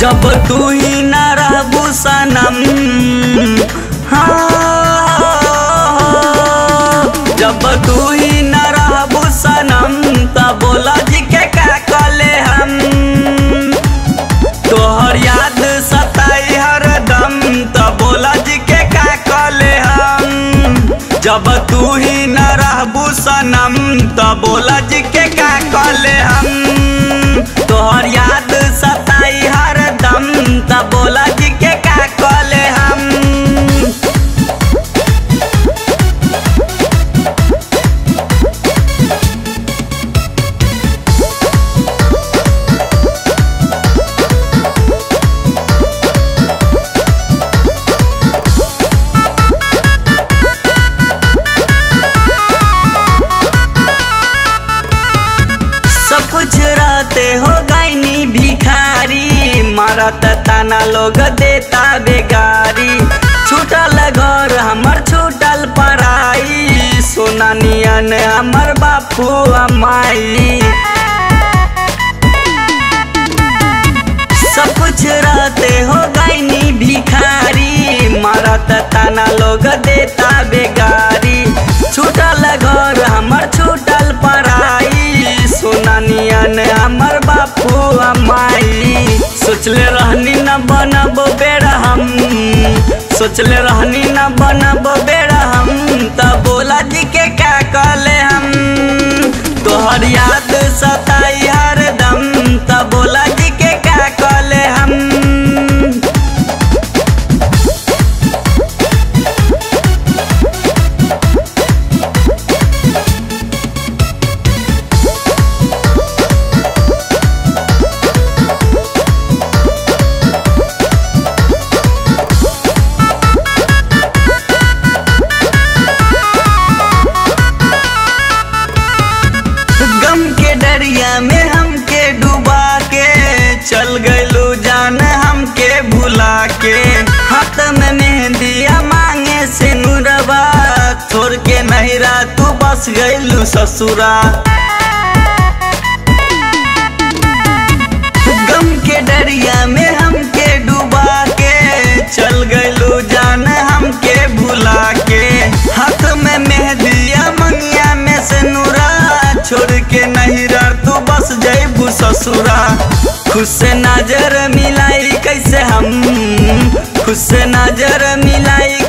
जब तू ही न रहबू सनम, जब तू ही न रहबू सनम, तब बोला जी के का कले हम। तोहर याद सताई हरदम, तब बोला जी के का कले हम। जब तू ही न रहबू सनम, तब बोला जी के का कले हम। तोहर याद सताई हरदम, तब बोला जी के का कले हम। सब कुछ रहते हो गईनी भिखारी, मारत ताना लोग देता बेगारी। छूटल घर हमर छूटल पराई, सोना नियन हमर बापू अमाई। सब कुछ रहते हो गईनी भिखारी, मारत ताना लोग देता बेगारी। छूटल घर हमर छूटल पराई, सोना नियन हमर बापू अमाई। सोचले रहनी न बनब बेड़ा हम, सोचले रहनी न बनब बेड़ा हम, तब बोला जी के का कले हम। तोहर याद सताई हरदम, तब बोला जी के का कले हम। गम के दरिया में हमके डुबा के चल गइलू जान हमके भुला के। हाथ में मेहंदिया मांगे से नुरबा, छोड़ के नहिरा तू बस गइलू ससुरा। गम के दरिया में हमके डुबा के चल गइलू जान हमके भुला के। हाथ में मेहंदिया मंगिया में से नुरा, छोड़ के नहिरा तू बस जइबू ससुरा। खुद से नजर मिलाई कैसे हम, खुद से नजर मिलाई